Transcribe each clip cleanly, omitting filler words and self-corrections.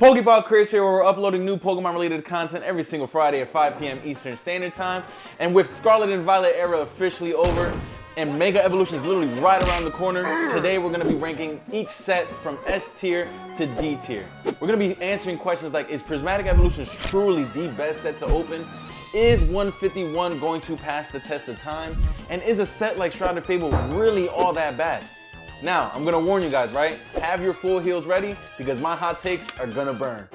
Pokeball Chris here, where we're uploading new Pokemon related content every single Friday at 5 p.m. Eastern Standard Time. And with Scarlet and Violet era officially over and Mega Evolution is literally right around the corner, today we're going to be ranking each set from S tier to D tier. We're going to be answering questions like, is Prismatic Evolutions truly the best set to open? Is 151 going to pass the test of time? And is a set like Shrouded Fable really all that bad? Now, I'm gonna warn you guys, right? Have your full heels ready because my hot takes are gonna burn.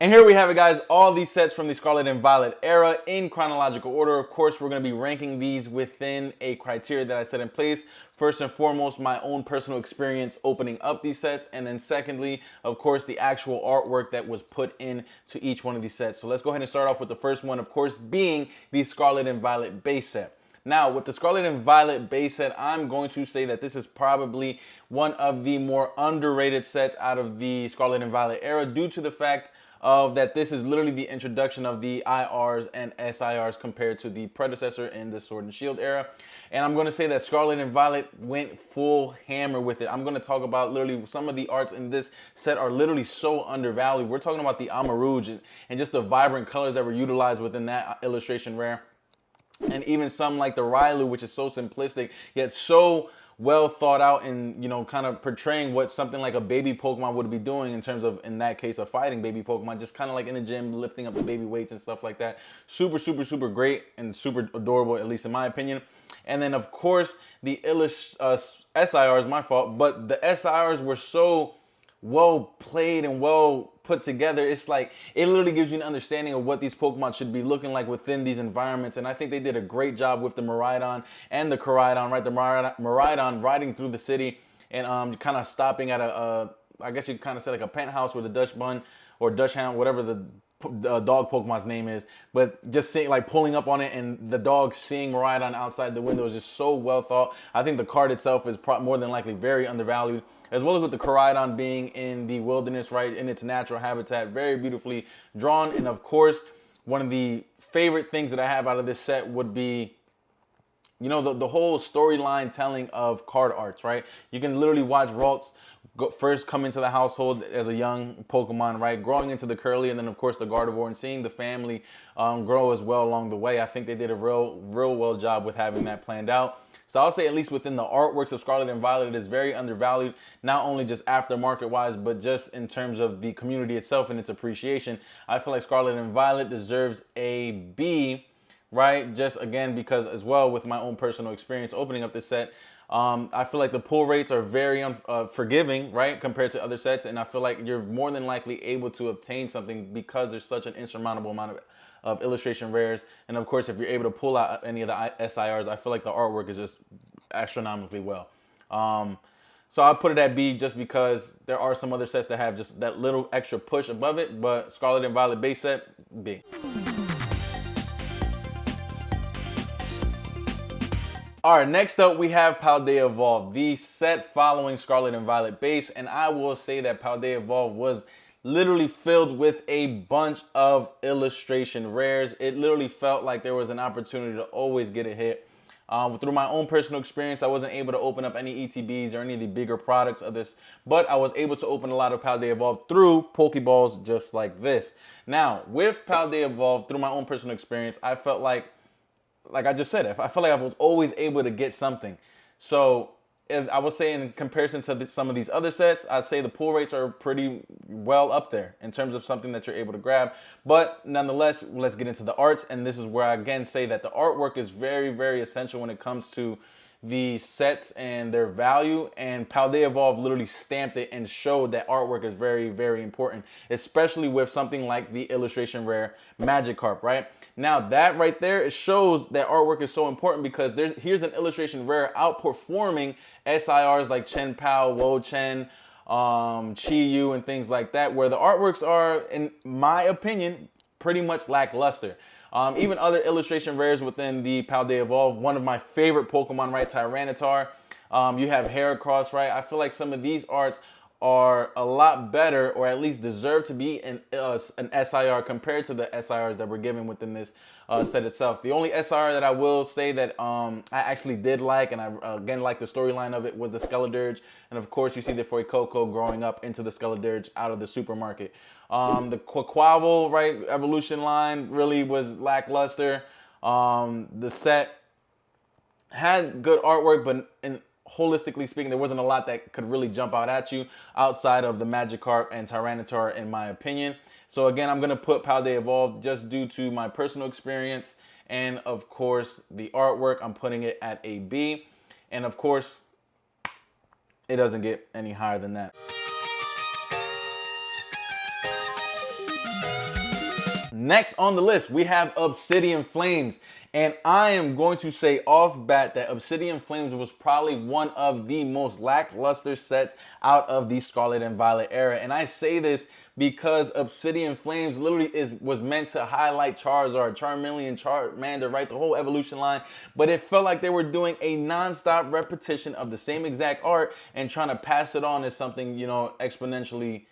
And here we have it, guys, all these sets from the Scarlet and Violet era in chronological order. Of course, we're going to be ranking these within a criteria that I set in place. First and foremost, my own personal experience opening up these sets. And then secondly, of course, the actual artwork that was put into each one of these sets. So let's go ahead and start off with the first one, of course, being the Scarlet and Violet base set. Now, with the Scarlet and Violet base set, I'm going to say that this is probably one of the more underrated sets out of the Scarlet and Violet era due to the fact of that this is literally the introduction of the IRs and SIRs compared to the predecessor in the Sword and Shield era. And I'm going to say that Scarlet and Violet went full hammer with it. I'm going to talk about literally some of the arts in this set are literally so undervalued. We're talking about the Amarouge and just the vibrant colors that were utilized within that illustration rare. And even some like the Railu, which is so simplistic, yet so well thought out and, you know, kind of portraying what something like a baby Pokemon would be doing in terms of, in that case, a fighting baby Pokemon, just kind of like in the gym, lifting up the baby weights and stuff like that. Super, super, super great and super adorable, at least in my opinion. And then, of course, the SIRs, my fault, but the SIRs were so well played and well put together. It's like it literally gives you an understanding of what these Pokemon should be looking like within these environments, and I think they did a great job with the Miraidon and the Koraidon, right? The Miraidon riding through the city and kind of stopping at I guess you kind of say like a penthouse with a Dutch Bun or Dutch Hound, whatever the dog Pokemon's name is, but just seeing, like, pulling up on it and the dog seeing Miraidon outside the window is just so well thought. I think the card itself is more than likely very undervalued, as well as with the Koraidon being in the wilderness, right, in its natural habitat, very beautifully drawn. And of course, one of the favorite things that I have out of this set would be, you know, the whole storyline telling of card arts, right? You can literally watch Ralts first come into the household as a young Pokemon, right? Growing into the Curly, and then of course the Gardevoir, and seeing the family grow as well along the way. I think they did a real well job with having that planned out. So I'll say at least within the artworks of Scarlet and Violet, it is very undervalued, not only just aftermarket wise, but just in terms of the community itself and its appreciation. I feel like Scarlet and Violet deserves a B, right? Just again, because as well with my own personal experience opening up this set, I feel like the pull rates are very forgiving, right, compared to other sets, and I feel like you're more than likely able to obtain something because there's such an insurmountable amount of illustration rares. And of course, if you're able to pull out any of the SIRs, I feel like the artwork is just astronomically well. So I'll put it at B just because there are some other sets that have just that little extra push above it, but Scarlet and Violet base set, B. All right, next up we have Paldea Evolved, the set following Scarlet and Violet base, and I will say that Paldea Evolved was literally filled with a bunch of illustration rares. It literally felt like there was an opportunity to always get a hit. Through my own personal experience, I wasn't able to open up any ETBs or any of the bigger products of this, but I was able to open a lot of Paldea Evolved through Pokeballs just like this. Now, with Paldea Evolved, through my own personal experience, I felt like I just said, I felt like I was always able to get something. So I would say in comparison to some of these other sets, I'd say the pull rates are pretty well up there in terms of something that you're able to grab. But nonetheless, let's get into the arts. And this is where I again say that the artwork is very, very essential when it comes to the sets and their value, and Paldea Evolved literally stamped it and showed that artwork is very, very important, especially with something like the illustration rare Magikarp, right? Now that right there, it shows that artwork is so important because here's an illustration rare outperforming SIRs like Chen Pao, Wo Chen, Chi Yu, and things like that, where the artworks are, in my opinion, pretty much lackluster. Even other illustration rares within the Paldea Evolved, one of my favorite Pokemon, right, Tyranitar. You have Heracross, right? I feel like some of these arts are a lot better, or at least deserve to be an SIR compared to the SIRs that were given within this set itself. The only SIR that I will say that I actually did like, and I again like the storyline of it, was the Skeledirge. And of course, you see the Fuecoco growing up into the Skeledirge out of the supermarket. The Quaquaval, right, evolution line really was lackluster. The set had good artwork, but holistically speaking, there wasn't a lot that could really jump out at you outside of the Magikarp and Tyranitar, in my opinion. So again, I'm going to put Paldea Evolved just due to my personal experience, and of course the artwork. I'm putting it at a B, and of course it doesn't get any higher than that. Next on the list, we have Obsidian Flames. And I am going to say off bat that Obsidian Flames was probably one of the most lackluster sets out of the Scarlet and Violet era. And I say this because Obsidian Flames literally was meant to highlight Charizard, Charmeleon, Charmander, right? The whole evolution line. But it felt like they were doing a non-stop repetition of the same exact art and trying to pass it on as something, you know, exponentially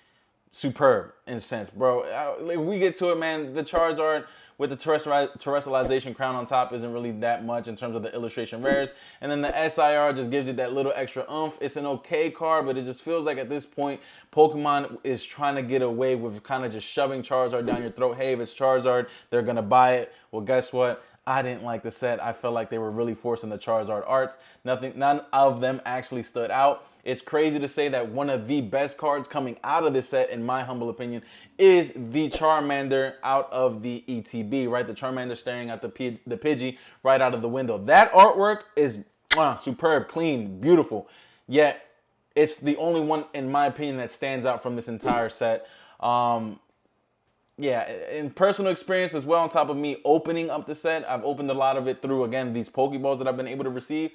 superb in a sense, bro. If we get to it, man, the Charizard with the terrestrialization crown on top isn't really that much in terms of the illustration rares. And then the SIR just gives you that little extra oomph. It's an okay card, but it just feels like at this point, Pokemon is trying to get away with kind of just shoving Charizard down your throat. Hey, if it's Charizard, they're going to buy it. Well, guess what? I didn't like the set. I felt like they were really forcing the Charizard arts. None of them actually stood out. It's crazy to say that one of the best cards coming out of this set, in my humble opinion, is the Charmander out of the ETB, right? The Charmander staring at the Pidgey right out of the window. That artwork is superb, clean, beautiful. Yet, it's the only one, in my opinion, that stands out from this entire set. Yeah, in personal experience as well, on top of me opening up the set, I've opened a lot of it through, again, these Pokeballs that I've been able to receive.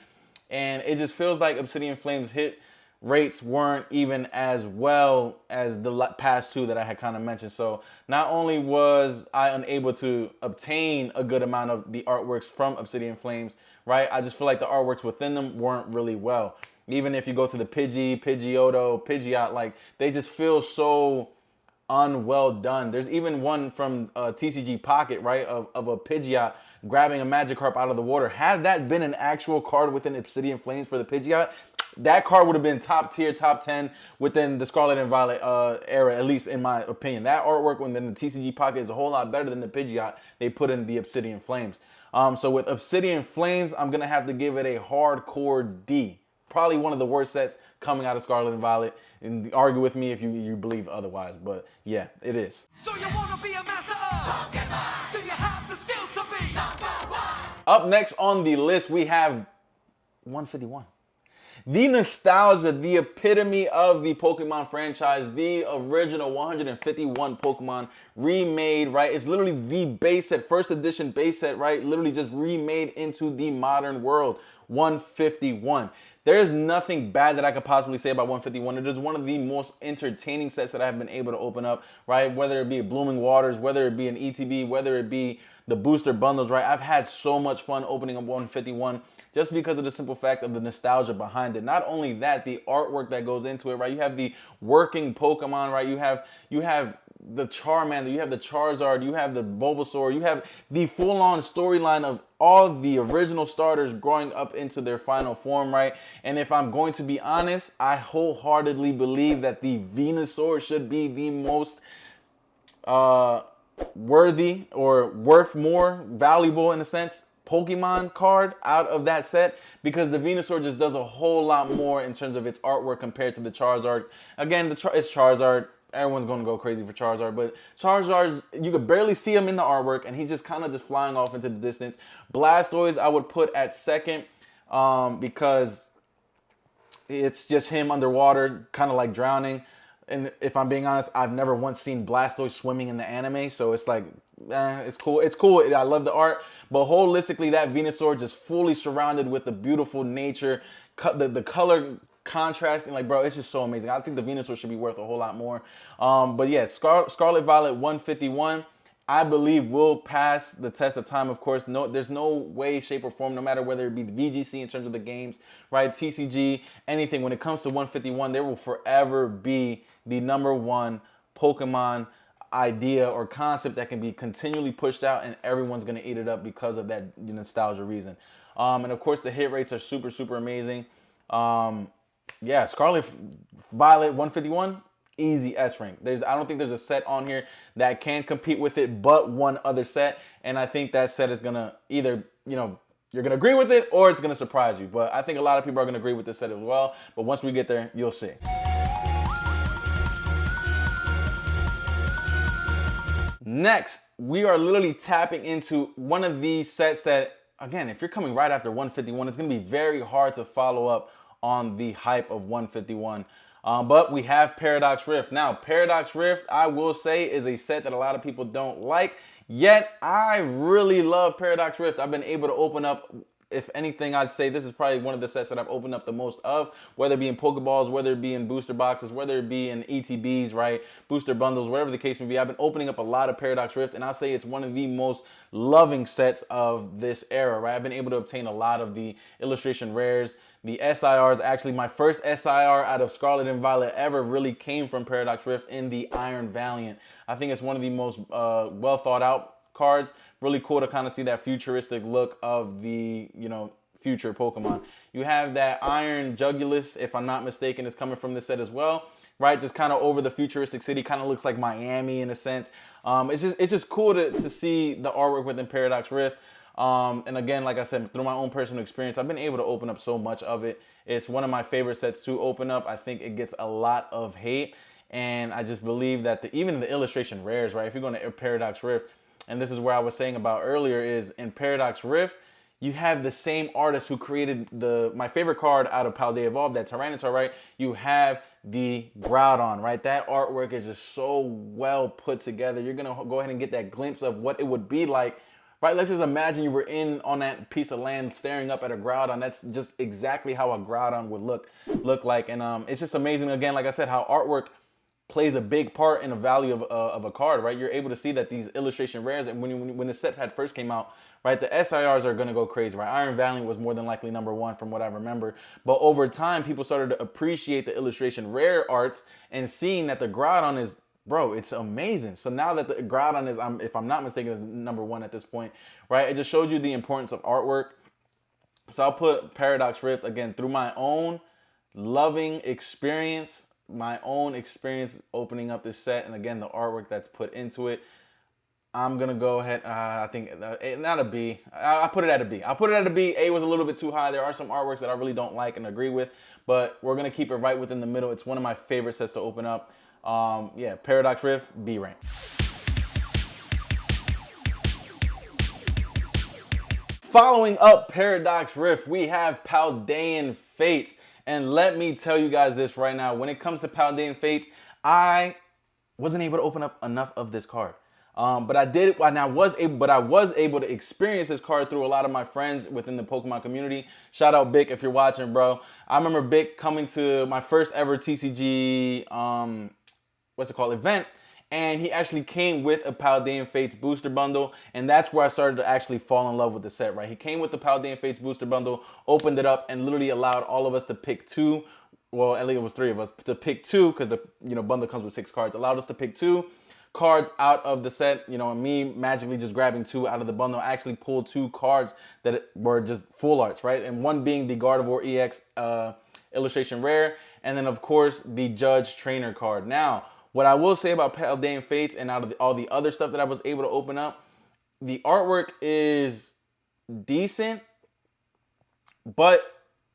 And it just feels like Obsidian Flames hit rates weren't even as well as the past two that I had kind of mentioned. So not only was I unable to obtain a good amount of the artworks from Obsidian Flames, right? I just feel like the artworks within them weren't really well. Even if you go to the Pidgeotto, Pidgeot, like they just feel so unwell done. There's even one from TCG Pocket, right, of a Pidgeot grabbing a Magikarp out of the water. Had that been an actual card within Obsidian Flames for the Pidgeot, that card would have been top tier, top 10 within the Scarlet and Violet era, at least in my opinion. That artwork within the TCG Pocket is a whole lot better than the Pidgeot they put in the Obsidian Flames. So with Obsidian Flames, I'm going to have to give it a hardcore D. Probably one of the worst sets coming out of Scarlet and Violet. And argue with me if you believe otherwise. But yeah, it is. So you want to be a master of Pokemon? Do you have the skills to be #1? Up next on the list, we have 151. The nostalgia, the epitome of the Pokemon franchise, the original 151 Pokemon remade, right? It's literally the base set, first edition base set, right? Literally just remade into the modern world. 151. There's nothing bad that I could possibly say about 151. It is one of the most entertaining sets that I have been able to open up, right? Whether it be Blooming Waters, whether it be an ETB, whether it be the booster bundles, right? I've had so much fun opening up 151 just because of the simple fact of the nostalgia behind it. Not only that, the artwork that goes into it, right? You have the working Pokemon, right? You have the Charmander, you have the Charizard, you have the Bulbasaur, you have the full-on storyline of all the original starters growing up into their final form, right? And if I'm going to be honest, I wholeheartedly believe that the Venusaur should be the most worthy or worth more, valuable in a sense, Pokemon card out of that set, because the Venusaur just does a whole lot more in terms of its artwork compared to the Charizard. Again, it's Charizard. Everyone's going to go crazy for Charizard, but Charizard's, you could barely see him in the artwork, and he's just kind of just flying off into the distance. Blastoise, I would put at second because it's just him underwater, kind of like drowning. And if I'm being honest, I've never once seen Blastoise swimming in the anime, so it's like, it's cool. It's cool. I love the art, but holistically, that Venusaur just fully surrounded with the beautiful nature, the color contrasting, like, bro, it's just so amazing. I think the Venusaur should be worth a whole lot more. But yeah, Scarlet Violet 151. I believe will pass the test of time. Of course, there's no way, shape, or form, no matter whether it be the VGC in terms of the games, right, TCG, anything. When it comes to 151, there will forever be the #1 Pokemon idea or concept that can be continually pushed out, and everyone's gonna eat it up because of that nostalgia reason. And of course, the hit rates are super, super amazing. Yeah, Scarlet Violet 151. Easy S rank. I don't think there's a set on here that can compete with it, but one other set, and I think that set is gonna either you're gonna agree with it or it's gonna surprise you. But I think a lot of people are gonna agree with this set as well. But once we get there, you'll see. Next, we are literally tapping into one of these sets that, again, if you're coming right after 151, it's gonna be very hard to follow up on the hype of 151. But we have Paradox Rift. Now, Paradox Rift, I will say, is a set that a lot of people don't like. Yet, I really love Paradox Rift. I've been able to open up, if anything, I'd say this is probably one of the sets that I've opened up the most of, whether it be in Pokeballs, whether it be in booster boxes, whether it be in ETBs, right, booster bundles, whatever the case may be. I've been opening up a lot of Paradox Rift, and I'll say it's one of the most loving sets of this era, right? I've been able to obtain a lot of the illustration rares. The SIRs, actually, my first SIR out of Scarlet and Violet ever really came from Paradox Rift in the Iron Valiant. I think it's one of the most well thought out cards. Really cool to kind of see that futuristic look of the, future Pokemon. You have that Iron Jugulus, if I'm not mistaken, is coming from this set as well, right? Just kind of over the futuristic city, kind of looks like Miami in a sense. It's just cool to see the artwork within Paradox Rift. And again, like I said, through my own personal experience, I've been able to open up so much of it. It's one of my favorite sets to open up. I think it gets a lot of hate, and I just believe that even the illustration rares, right? If you're going to Paradox Rift, and this is where I was saying about earlier, is in Paradox Rift, you have the same artist who created my favorite card out of Paldea Evolved, that Tyranitar, right? You have the Groudon, right? That artwork is just so well put together. You're going to go ahead and get that glimpse of what it would be like. Right, let's just imagine you were on that piece of land staring up at a Groudon. That's just exactly how a Groudon would look like. And it's just amazing, again, like I said, how artwork plays a big part in the value of a card, right? You're able to see that these illustration rares, and when the set had first came out, right, the SIRs are going to go crazy, right? Iron Valiant was more than likely #1 from what I remember. But over time, people started to appreciate the illustration rare arts and seeing that the Groudon is, bro, it's amazing. So now that the Groudon is, if I'm not mistaken, is #1 at this point, right? It just shows you the importance of artwork. So I'll put Paradox Rift, again, through my own loving experience, my own experience opening up this set, and again, the artwork that's put into it. I'm going to go ahead, I think, not a B. I'll put it at a B. I'll put it at a B. A was a little bit too high. There are some artworks that I really don't like and agree with, but we're going to keep it right within the middle. It's one of my favorite sets to open up. Yeah, Paradox Rift, B rank. Following up Paradox Rift, we have Paldean Fates. And let me tell you guys this right now. When it comes to Paldean Fates, I wasn't able to open up enough of this card. But I was able to experience this card through a lot of my friends within the Pokemon community. Shout out Bick if you're watching, bro. I remember Bick coming to my first ever TCG, event, and he actually came with a Paldean Fates booster bundle, and that's where I started to actually fall in love with the set, right? He came with the Paldean Fates booster bundle, opened it up, and literally allowed all of us to pick two. Well, at least it was 3 of us to pick 2, because the bundle comes with 6 cards. Allowed us to pick 2 cards out of the set, and me magically just grabbing 2 out of the bundle. I actually pulled 2 cards that were just full arts, right? And one being the Gardevoir EX illustration rare, and then of course the Judge Trainer card. Now, what I will say about Paldean Fates and out of all the other stuff that I was able to open up, the artwork is decent, but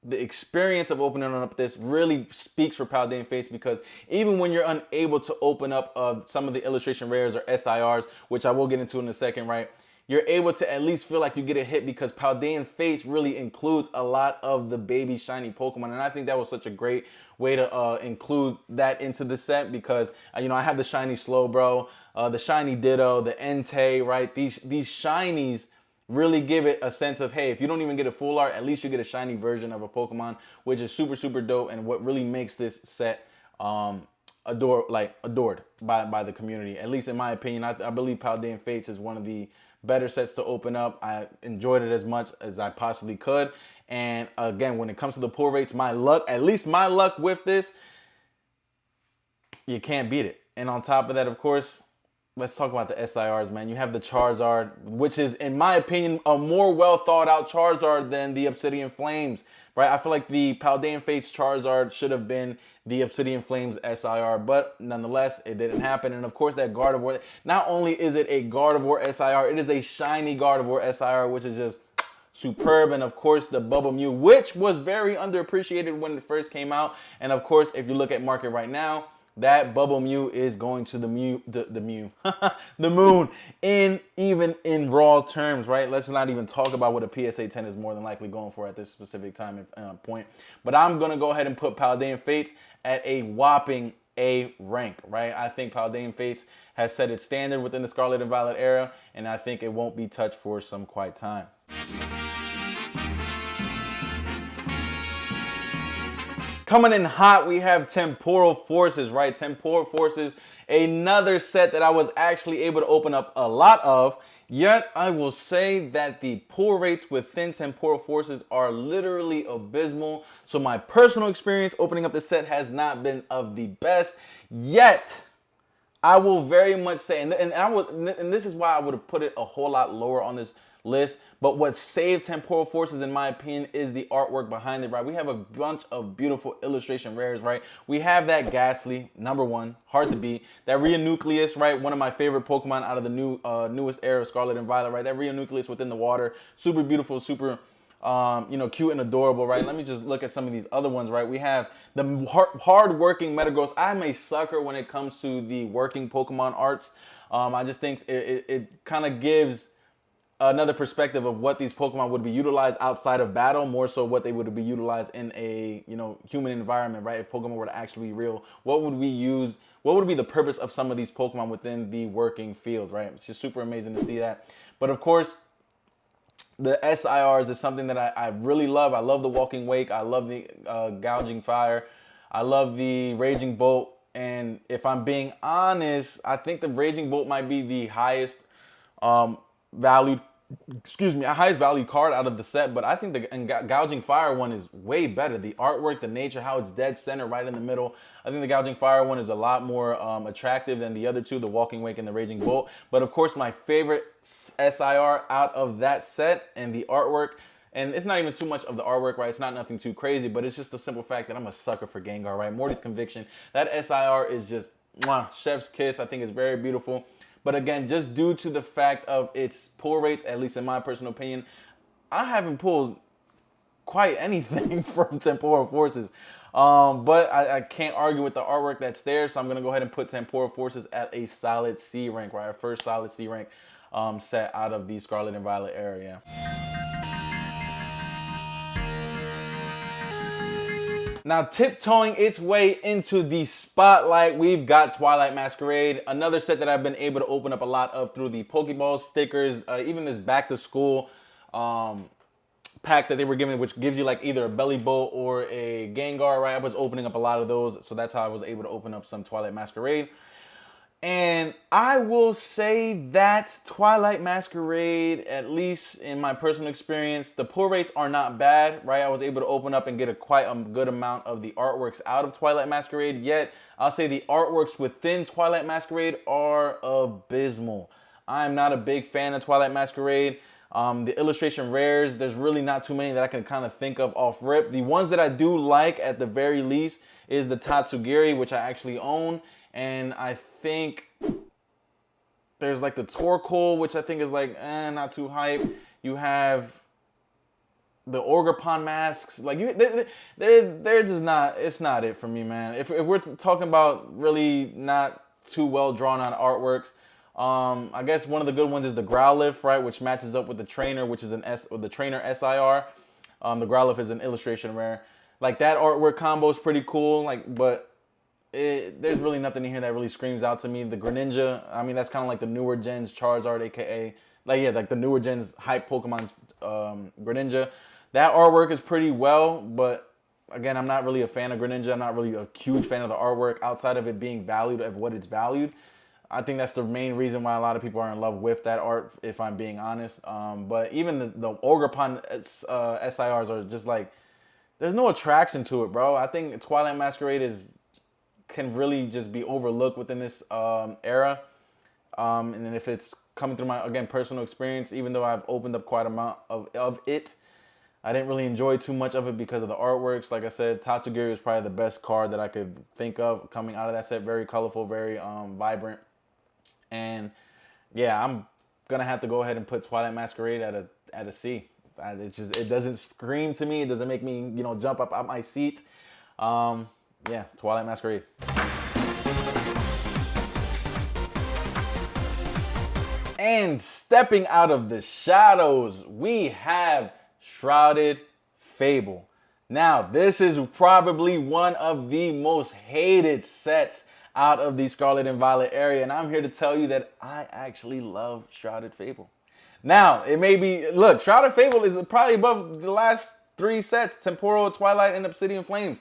the experience of opening up this really speaks for Paldean Fates, because even when you're unable to open up some of the illustration rares or SIRs, which I will get into in a second, right? You're able to at least feel like you get a hit, because Paldean Fates really includes a lot of the baby shiny Pokemon. And I think that was such a great way to include that into the set, because, I have the shiny Slowbro, the shiny Ditto, the Entei, right? These shinies really give it a sense of, hey, if you don't even get a full art, at least you get a shiny version of a Pokemon, which is super, super dope, and what really makes this set adored by the community. At least in my opinion, I believe Paldean Fates is one of the better sets to open up. I enjoyed it as much as I possibly could. And again, when it comes to the pull rates, at least my luck with this, you can't beat it. And on top of that, of course, let's talk about the SIRs, man. You have the Charizard, which is, in my opinion, a more well thought out Charizard than the Obsidian Flames, right? I feel like the Paldean Fates Charizard should have been the Obsidian Flames SIR, but nonetheless, it didn't happen. And of course, that Gardevoir, not only is it a Gardevoir SIR, it is a shiny Gardevoir SIR, which is just superb. And of course, the Bubble Mew, which was very underappreciated when it first came out. And of course, if you look at market right now, that Bubble Mew is going to the moon even in raw terms, right? Let's not even talk about what a PSA 10 is more than likely going for at this specific time and point. But I'm going to go ahead and put Paldean Fates at a whopping A rank, right? I think Paldean Fates has set its standard within the Scarlet and Violet era, and I think it won't be touched for some quite time. Coming in hot, we have Temporal Forces, right? Temporal Forces, another set that I was actually able to open up a lot of, yet I will say that the pull rates within Temporal Forces are literally abysmal. So my personal experience opening up this set has not been of the best, yet I will very much say, and this is why I would have put it a whole lot lower on this list, but what saved Temporal Forces, in my opinion, is the artwork behind it, right? We have a bunch of beautiful illustration rares, right? We have that Ghastly, #1, hard to beat. That Reuniclus, right? One of my favorite Pokemon out of the newest era of Scarlet and Violet, right? That Reuniclus within the water, super beautiful, super cute and adorable, right? Let me just look at some of these other ones, right? We have the hard-working Metagross. I'm a sucker when it comes to the working Pokemon arts. I just think it kind of gives another perspective of what these Pokemon would be utilized outside of battle, more so what they would be utilized in a human environment, right? If Pokemon were to actually be real, what would we use? What would be the purpose of some of these Pokemon within the working field, right? It's just super amazing to see that. But of course, the SIRs is something that I really love. I love the Walking Wake. I love the Gouging Fire. I love the Raging Bolt. And if I'm being honest, I think the Raging Bolt might be the highest valued card out of the set, but I think the Gouging Fire one is way better. The artwork, the nature, how it's dead center right in the middle. I think the Gouging Fire one is a lot more attractive than the other two, the Walking Wake and the Raging Bolt. But of course, my favorite SIR out of that set and the artwork, and it's not even too much of the artwork, right? It's not nothing too crazy, but it's just the simple fact that I'm a sucker for Gengar, right? Morty's Conviction. That SIR is just chef's kiss. I think it's very beautiful. But again, just due to the fact of its pull rates, at least in my personal opinion, I haven't pulled quite anything from Temporal Forces. But I can't argue with the artwork that's there, so I'm going to go ahead and put Temporal Forces at a solid C rank, right? Our first solid C rank set out of the Scarlet and Violet area. Now, tiptoeing its way into the spotlight, we've got Twilight Masquerade, another set that I've been able to open up a lot of through the Pokeball stickers, even this back to school pack that they were giving, which gives you like either a Belly Bolt or a Gengar, right? I was opening up a lot of those, so that's how I was able to open up some Twilight Masquerade. And I will say that Twilight Masquerade, at least in my personal experience, the pull rates are not bad, right? I was able to open up and get quite a good amount of the artworks out of Twilight Masquerade, yet I'll say the artworks within Twilight Masquerade are abysmal. I'm not a big fan of Twilight Masquerade. The illustration rares, there's really not too many that I can kind of think of off rip. The ones that I do like at the very least is the Tatsugiri, which I actually own. And I think there's like the Torkoal, which I think is like, not too hype. You have the Ogerpon masks. Like, they're just not, it's not it for me, man. If we're talking about really not too well drawn out artworks, I guess one of the good ones is the Growlithe, right? Which matches up with the Trainer, which is the Trainer SIR. The Growlithe is an illustration rare. Like, that artwork combo is pretty cool, like, but there's really nothing in here that really screams out to me. The Greninja, I mean, that's kind of like the newer gens Charizard, aka like the newer gens hype Pokemon Greninja. That artwork is pretty well, but again, I'm not really a fan of Greninja. I'm not really a huge fan of the artwork outside of it being valued at what it's valued. I think that's the main reason why a lot of people are in love with that art, if I'm being honest. But even the Ogerpon SIRs are just like, there's no attraction to it, bro. I think Twilight Masquerade can really just be overlooked within this era. And then if it's coming through my, again, personal experience, even though I've opened up quite a amount of it, I didn't really enjoy too much of it because of the artworks. Like I said, Tatsugiri is probably the best card that I could think of coming out of that set. Very colorful, very vibrant. And yeah, I'm gonna have to go ahead and put Twilight Masquerade at a C. It doesn't scream to me. It doesn't make me, you know, jump up out my seat. Yeah, Twilight Masquerade. And stepping out of the shadows, we have Shrouded Fable. Now, this is probably one of the most hated sets out of the Scarlet and Violet area, and I'm here to tell you that I actually love Shrouded Fable. Now, it may be, look, Shrouded Fable is probably above the last 3 sets, Temporal, Twilight, and Obsidian Flames.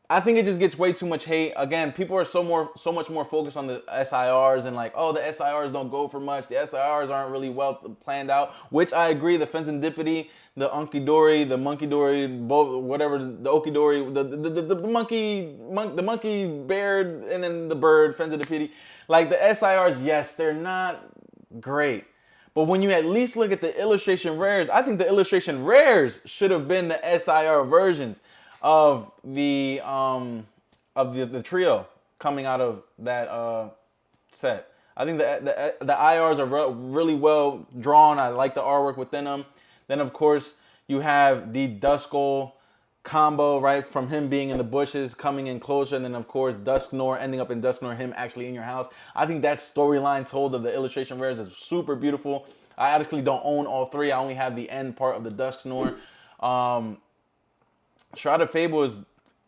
I think it just gets way too much hate. Again, people are so much more focused on the SIRs and like, oh, the SIRs don't go for much. The SIRs aren't really well planned out, which I agree. The Fenzendipity, the Unkidori, the Monkeydori, both, whatever, the Okidori, the monkey bear, and then the bird, Fenzendipity. Like the SIRs, yes, they're not great. But when you at least look at the illustration rares, I think the illustration rares should have been the SIR versions of the trio coming out of that set. I think the IRs are really well drawn. I like the artwork within them. Then of course you have the Duskull combo, right, from him being in the bushes, coming in closer, and then of course Dusknoir ending up in Dusknoir, him actually in your house. I think that storyline told of the illustration rares is super beautiful. I actually don't own all 3. I only have the end part of the Dusknoir. Shrouded Fable is,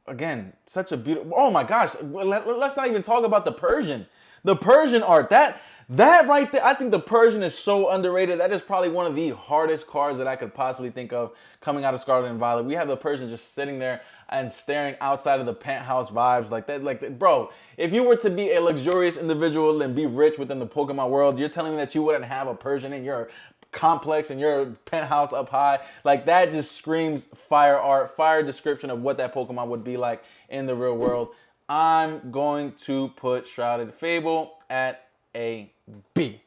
again, such a beautiful... Oh my gosh, let's not even talk about the Persian. The Persian art, that right there, I think the Persian is so underrated. That is probably one of the hardest cards that I could possibly think of coming out of Scarlet and Violet. We have the Persian just sitting there and staring outside of the penthouse vibes like that. Like, bro, if you were to be a luxurious individual and be rich within the Pokemon world, you're telling me that you wouldn't have a Persian in your complex and your penthouse up high? Like, that just screams fire art, fire description of what that Pokemon would be like in the real world. I'm going to put Shrouded Fable at a B.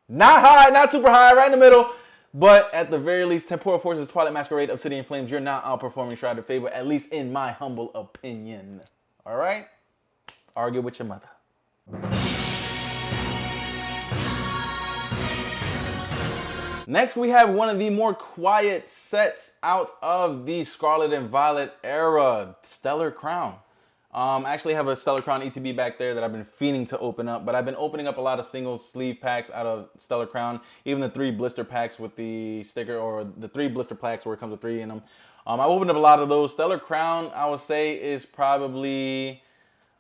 Not high, not super high, right in the middle. But at the very least, Temporal Forces, Twilight Masquerade, Obsidian Flames, you're not outperforming Shrouded Fable, at least in my humble opinion. All right? Argue with your mother. Next, we have one of the more quiet sets out of the Scarlet and Violet era, Stellar Crown. I actually have a Stellar Crown ETB back there that I've been fiending to open up, but I've been opening up a lot of single sleeve packs out of Stellar Crown, even the 3 blister packs with the sticker, or the 3 blister packs where it comes with 3 in them. I opened up a lot of those. Stellar Crown, I would say, is probably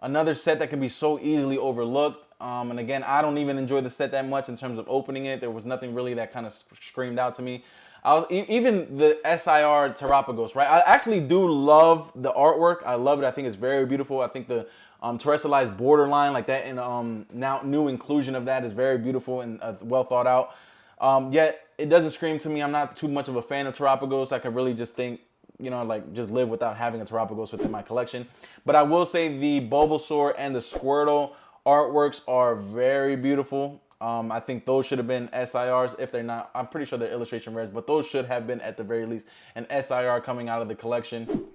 another set that can be so easily overlooked. And again, I don't even enjoy the set that much in terms of opening it. There was nothing really that kind of screamed out to me. Even the SIR Terapagos, right? I actually do love the artwork. I love it. I think it's very beautiful. I think the terrestrialized borderline like that and now new inclusion of that is very beautiful and well thought out. Yet it doesn't scream to me. I'm not too much of a fan of Terapagos. I could really just think, you know, like just live without having a Terapagos within my collection. But I will say the Bulbasaur and the Squirtle artworks are very beautiful. I think those should have been SIRs. If they're not, I'm pretty sure they're illustration rares, but those should have been at the very least an SIR coming out of the collection.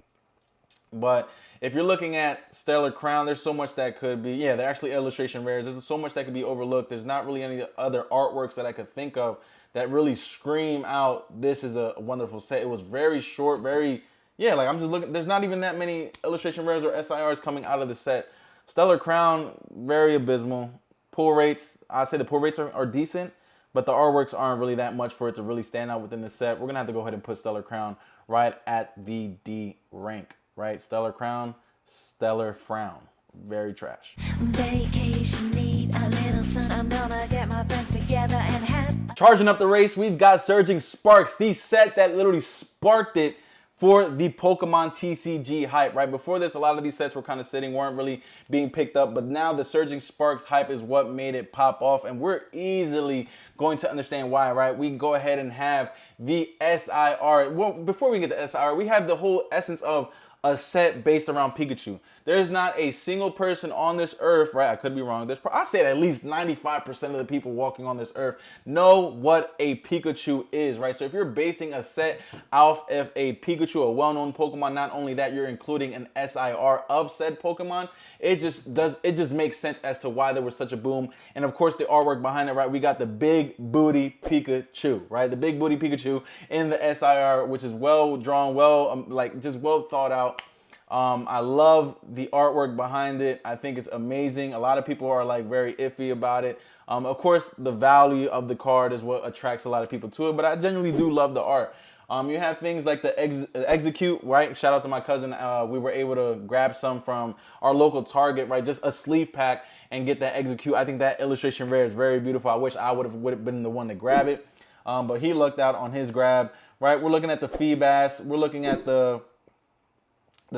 But if you're looking at Stellar Crown, there's so much that could be, yeah, they're actually illustration rares. There's so much that could be overlooked. There's not really any other artworks that I could think of that really scream out, this is a wonderful set. It was very short, very, yeah, like I'm just looking, there's not even that many illustration rares or SIRs coming out of the set. Stellar Crown, very abysmal. Pull rates, I'd say the pull rates are decent, but the artworks aren't really that much for it to really stand out within the set. We're going to have to go ahead and put Stellar Crown right at the D rank, right? Stellar Crown, Stellar Frown. Very trash. Vacation, need a little sun. I'm gonna get my friends together and have... Charging up the race, we've got Surging Sparks, the set that literally sparked it for the Pokemon TCG hype, right? Before this, a lot of these sets were kind of sitting, weren't really being picked up, but now the Surging Sparks hype is what made it pop off, and we're easily going to understand why, right? We can go ahead and have the SIR. Well, before we get the SIR, we have the whole essence of a set based around Pikachu. There's not a single person on this earth, right? I could be wrong. I say at least 95% of the people walking on this earth know what a Pikachu is, right? So if you're basing a set off of a Pikachu, a well-known Pokemon, not only that, you're including an SIR of said Pokemon, it just makes sense as to why there was such a boom. And of course, the artwork behind it, right? We got the big booty Pikachu, right? The big booty Pikachu in the SIR, which is well drawn, just well thought out. I love the artwork behind it. I think it's amazing. A lot of people are like very iffy about it. Of course, the value of the card is what attracts a lot of people to it, but I genuinely do love the art. You have things like the Execute, right? Shout out to my cousin. We were able to grab some from our local Target, right? Just a sleeve pack and get that Execute. I think that illustration rare is very beautiful. I wish I would have been the one to grab it. But he lucked out on his grab, right? We're looking at the Feebas. We're looking at the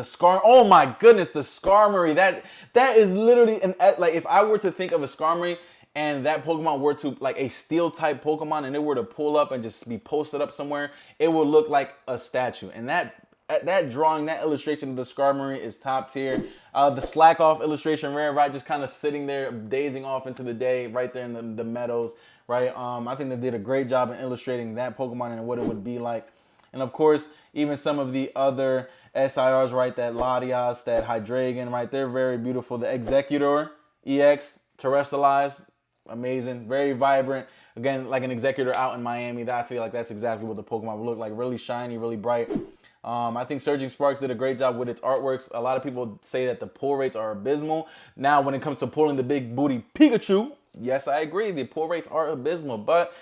Scar. Oh my goodness, the Skarmory. That is literally like if I were to think of a Skarmory and that Pokemon were to like a steel type Pokemon and it were to pull up and just be posted up somewhere, it would look like a statue. And that drawing, that illustration of the Skarmory is top tier. The Slack Off illustration rare, right? Just kind of sitting there dazing off into the day right there in the meadows, right? I think they did a great job in illustrating that Pokemon and what it would be like. And of course, even some of the other SIRs, right? That Latias, that Hydreigon, right? They're very beautiful. The Executor EX, terrestrialized, amazing, very vibrant. Again, like an Executor out in Miami. I feel like that's exactly what the Pokemon would look like. Really shiny, really bright. I think Surging Sparks did a great job with its artworks. A lot of people say that the pull rates are abysmal. Now, when it comes to pulling the big booty Pikachu, yes, I agree. The pull rates are abysmal. But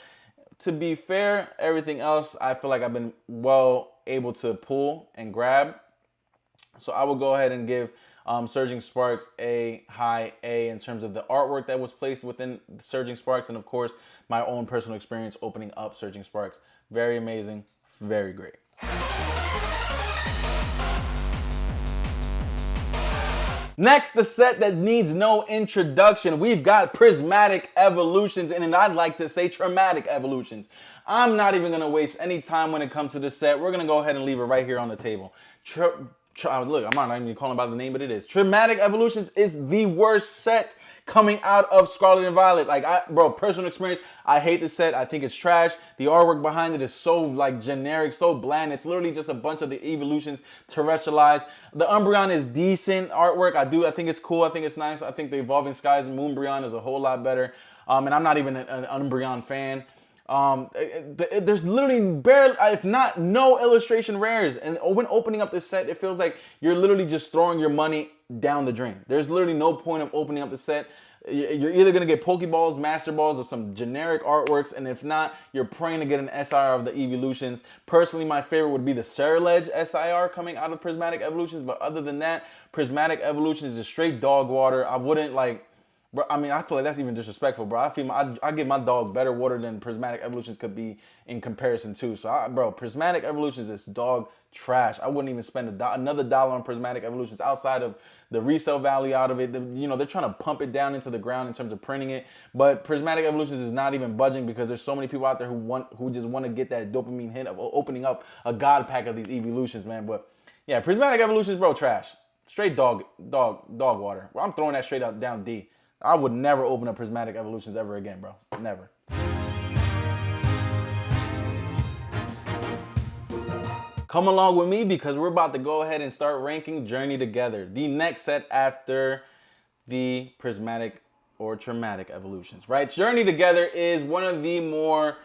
to be fair, everything else, I feel like I've been well able to pull and grab. So I will go ahead and give Surging Sparks a high A in terms of the artwork that was placed within Surging Sparks, and of course my own personal experience opening up Surging Sparks. Very amazing, very great. Next, the set that needs no introduction. We've got Prismatic Evolutions, and I'd like to say Traumatic Evolutions. I'm not even going to waste any time when it comes to this set. We're going to go ahead and leave it right here on the table. Look, I'm not even calling by the name, but it is. Traumatic Evolutions is the worst set coming out of Scarlet and Violet. Like, personal experience, I hate this set. I think it's trash. The artwork behind it is so, like, generic, so bland. It's literally just a bunch of the evolutions terrestrialized. The Umbreon is decent artwork. I think it's cool. I think it's nice. I think the Evolving Skies and Moonbreon is a whole lot better. And I'm not even an Umbreon fan. There's literally barely, if not no illustration rares, and when opening up this set, it feels like you're literally just throwing your money down the drain. There's literally no point of opening up the set. You're either gonna get Pokeballs, Master Balls, or some generic artworks, and if not, you're praying to get an SIR of the evolutions. Personally, my favorite would be the Ceruledge SIR coming out of Prismatic Evolutions, but other than that, Prismatic Evolutions is just straight dog water. I wouldn't like. Bro, I mean, I feel like that's even disrespectful, bro. I give my dog better water than Prismatic Evolutions could be in comparison to. So, Prismatic Evolutions is dog trash. I wouldn't even spend another dollar on Prismatic Evolutions outside of the resale value out of it. They're trying to pump it down into the ground in terms of printing it. But Prismatic Evolutions is not even budging because there's so many people out there who just want to get that dopamine hit of opening up a god pack of these evolutions, man. But yeah, Prismatic Evolutions, bro, trash. Straight dog water. Well, I'm throwing that straight out down D. I would never open up Prismatic Evolutions ever again, bro. Never. Come along with me because we're about to go ahead and start ranking Journey Together, the next set after the Prismatic or Traumatic Evolutions, right? Journey Together is one of the more,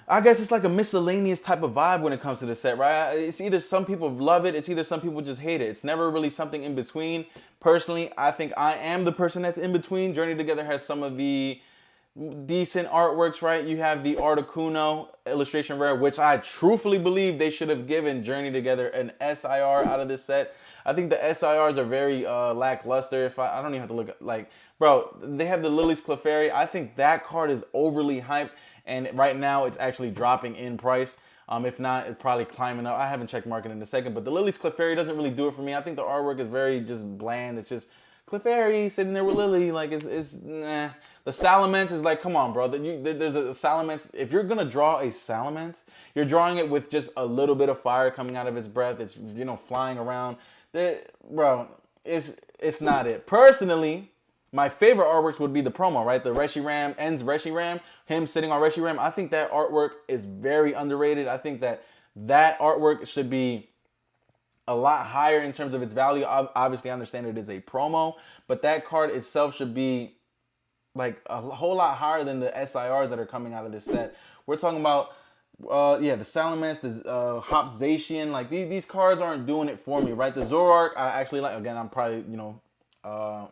I guess it's like a miscellaneous type of vibe when it comes to the set, right? It's either some people love it, it's either some people just hate it. It's never really something in between. Personally, I think I am the person that's in between. Journey Together has some of the decent artworks, right? You have the Articuno illustration rare, which I truthfully believe they should have given Journey Together an SIR out of this set. I think the SIRs are very lackluster. I don't even have to look, like, bro, they have the Lily's Clefairy. I think that card is overly hyped. And right now, it's actually dropping in price. If not, it's probably climbing up. I haven't checked market in a second, but the Lily's Clefairy doesn't really do it for me. I think the artwork is very just bland. It's just Clefairy sitting there with Lily. Like, it's nah. The Salamence is like, come on, bro. There's a Salamence. If you're going to draw a Salamence, you're drawing it with just a little bit of fire coming out of its breath. It's, you know, flying around. Bro, it's not it. Personally, my favorite artworks would be the promo, right? The Reshiram, Ends Reshiram, him sitting on Reshiram. I think that artwork is very underrated. I think that artwork should be a lot higher in terms of its value. Obviously, I understand it is a promo, but that card itself should be like a whole lot higher than the SIRs that are coming out of this set. We're talking about, the Salamence, the Hopzation. Like, these cards aren't doing it for me, right? The Zoroark, I actually like. Again, I'm probably,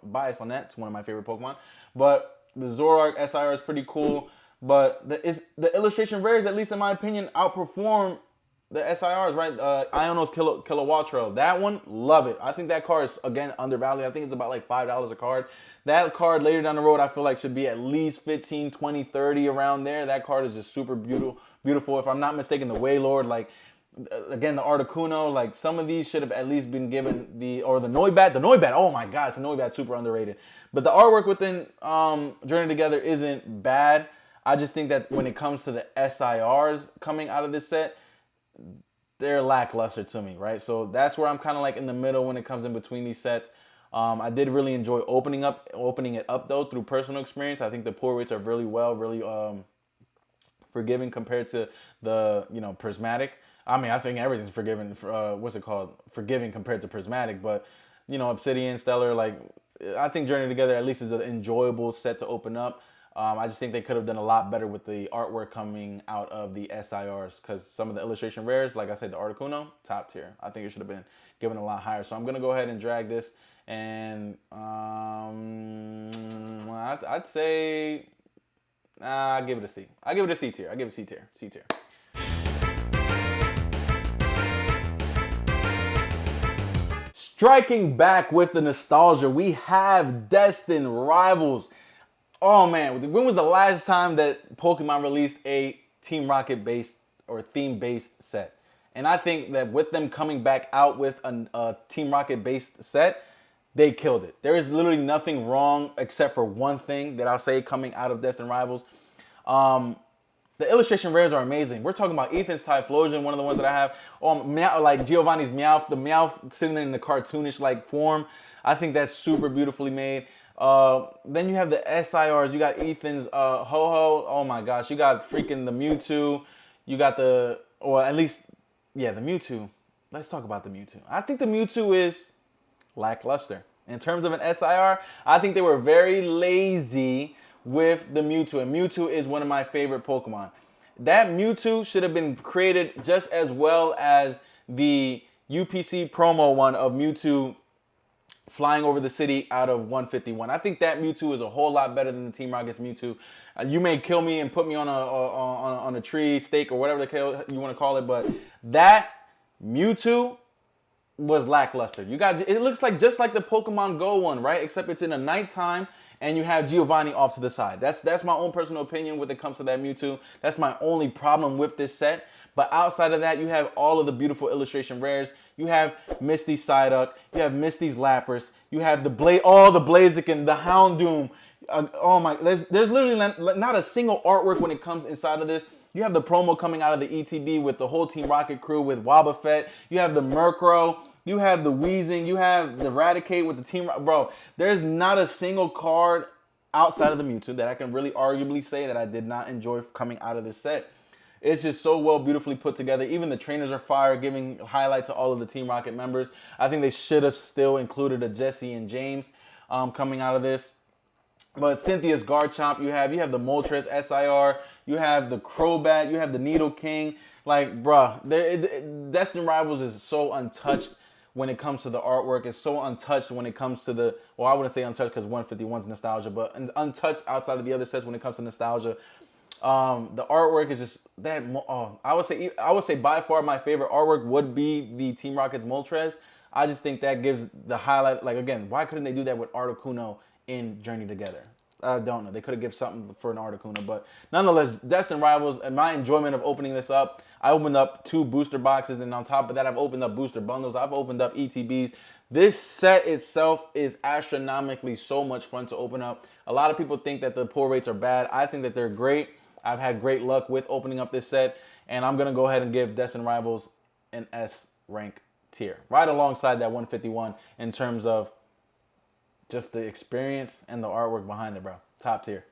biased on that. It's one of my favorite Pokemon. But the Zoroark SIR is pretty cool. But the illustration rares, at least in my opinion, outperform the SIRs, right? Iono's Kilowattrel. That one, love it. I think that card is, again, undervalued. I think it's about like $5 a card. That card later down the road, I feel like should be at least 15, 20, 30 around there. That card is just super beautiful. If I'm not mistaken, the Wailord, like, again, the Articuno, like, some of these should have at least been given the Noibat. The Noibat, oh my gosh, the Noibat super underrated. But the artwork within Journey Together isn't bad. I just think that when it comes to the SIRs coming out of this set, they're lackluster to me, right? So that's where I'm kind of like in the middle when it comes in between these sets. I did really enjoy opening it up though through personal experience. I think the pull rates are really forgiving compared to the Prismatic. I mean, I think everything's forgiving. Forgiving compared to Prismatic, but Obsidian, Stellar, like, I think Journey Together at least is an enjoyable set to open up. I just think they could have done a lot better with the artwork coming out of the SIRs, because some of the illustration rares, like I said, the Articuno, top tier. I think it should have been given a lot higher. So I'm gonna go ahead and drag this, and I'd say I give it a C. I give it a C tier. I give it C tier. C tier. Striking back with the nostalgia, we have Destined Rivals. Oh man, when was the last time that Pokemon released a Team Rocket based or theme based set? And I think that with them coming back out with a Team Rocket based set, they killed it. There is literally nothing wrong except for one thing that I'll say coming out of Destined Rivals. The illustration rares are amazing. We're talking about Ethan's Typhlosion, one of the ones that I have. Like Giovanni's Meowth, the Meowth sitting there in the cartoonish like form. I think that's super beautifully made. Then you have the SIRs. You got Ethan's Ho-Ho. Oh my gosh. You got freaking the Mewtwo. You got the Mewtwo. Let's talk about the Mewtwo. I think the Mewtwo is lackluster. In terms of an SIR, I think they were very lazy with the Mewtwo. And Mewtwo is one of my favorite Pokemon. That Mewtwo should have been created just as well as the UPC promo one of Mewtwo flying over the city out of 151. I think that Mewtwo is a whole lot better than the Team Rocket's Mewtwo. You may kill me and put me on a tree, stake, or whatever the hell you want to call it, but that Mewtwo was lackluster. It looks like just like the Pokemon Go one, right? Except it's in the nighttime and you have Giovanni off to the side. That's my own personal opinion when it comes to that Mewtwo. That's my only problem with this set. But outside of that, you have all of the beautiful illustration rares. You have Misty Psyduck. You have Misty's Lapras. You have the Blaziken, the Houndoom. There's literally not a single artwork when it comes inside of this. You have the promo coming out of the ETB with the whole Team Rocket crew with Wobbuffet. You have the Murkrow. You have the Weezing. You have the Raticate with the Team Rocket. Bro, there's not a single card outside of the Mewtwo that I can really arguably say that I did not enjoy coming out of this set. It's just so well, beautifully put together. Even the trainers are fire, giving highlight to all of the Team Rocket members. I think they should have still included a Jesse and James coming out of this. But Cynthia's Garchomp, you have the Moltres SIR, you have the Crobat, you have the Needle King. Like, bruh, Destined Rivals is so untouched when it comes to the artwork. It's so untouched when it comes to the, well, I wouldn't say untouched because 151's nostalgia, but untouched outside of the other sets when it comes to nostalgia. The artwork is just that. I would say by far my favorite artwork would be the Team Rocket's Moltres. I just think that gives the highlight. Like, again, why couldn't they do that with Articuno in Journey Together? I don't know. They could have given something for an Articuno, but nonetheless, Destined Rivals and my enjoyment of opening this up. I opened up 2 booster boxes, and on top of that, I've opened up booster bundles. I've opened up ETBs. This set itself is astronomically so much fun to open up. A lot of people think that the pull rates are bad. I think that they're great. I've had great luck with opening up this set, and I'm gonna go ahead and give Destined Rivals an S rank tier, right alongside that 151 in terms of just the experience and the artwork behind it, bro. Top tier.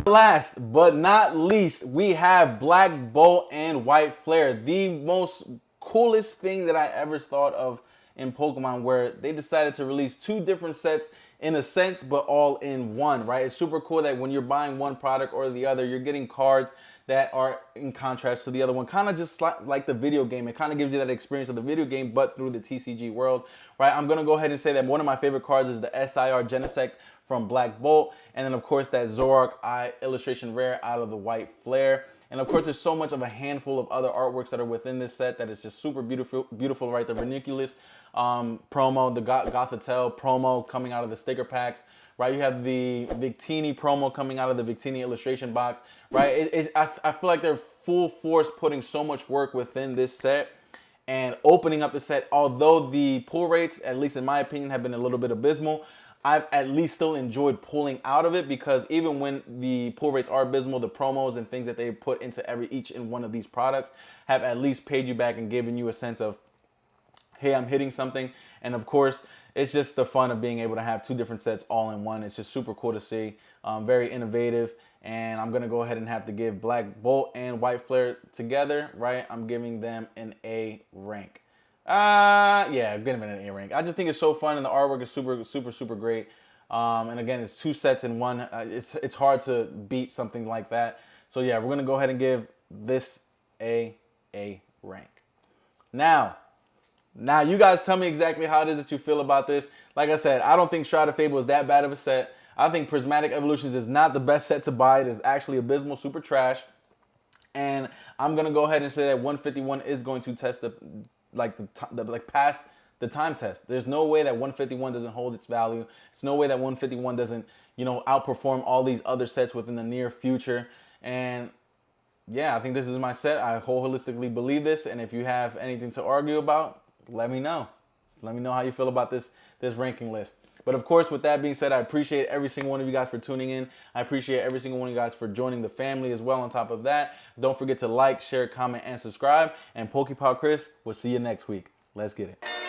Last but not least, we have Black Bolt and White Flare, the most coolest thing that I ever thought of in Pokemon, where they decided to release 2 different sets in a sense, but all in one, right? It's super cool that when you're buying one product or the other, you're getting cards that are in contrast to the other one, kind of just like the video game. It kind of gives you that experience of the video game, but through the TCG world, right? I'm gonna go ahead and say that one of my favorite cards is the SIR Genesect from Black Bolt, and then of course that Zoroark Eye illustration rare out of the White Flare. And of course, there's so much of a handful of other artworks that are within this set that is just super beautiful, right? The Ranunculus promo, the Gothitelle promo coming out of the sticker packs, right? You have the Victini promo coming out of the Victini illustration box, right? I feel like they're full force putting so much work within this set and opening up the set. Although the pull rates, at least in my opinion, have been a little bit abysmal, I've at least still enjoyed pulling out of it, because even when the pull rates are abysmal, the promos and things that they put into each and one of these products have at least paid you back and given you a sense of, hey, I'm hitting something. And of course, it's just the fun of being able to have 2 different sets all in one. It's just super cool to see, very innovative. And I'm gonna go ahead and have to give Black Bolt and White Flare together, right? I'm giving them an A rank. Yeah, I'm giving it an A rank. I just think it's so fun, and the artwork is super great. And again, it's 2 sets in one. It's hard to beat something like that. So yeah, we're gonna go ahead and give this A rank. Now you guys tell me exactly how it is that you feel about this. Like I said, I don't think Shrouded Fable is that bad of a set. I think Prismatic Evolutions is not the best set to buy. It is actually abysmal, super trash. And I'm gonna go ahead and say that 151 is going to test past the time test. There's no way that 151 doesn't hold its value. It's no way that 151 doesn't, outperform all these other sets within the near future. And yeah, I think this is my set. I holistically believe this. And if you have anything to argue about, let me know. Let me know how you feel about this ranking list. But of course, with that being said, I appreciate every single one of you guys for tuning in. I appreciate every single one of you guys for joining the family as well. On top of that, don't forget to like, share, comment, and subscribe. And PokePal Chris, we'll see you next week. Let's get it.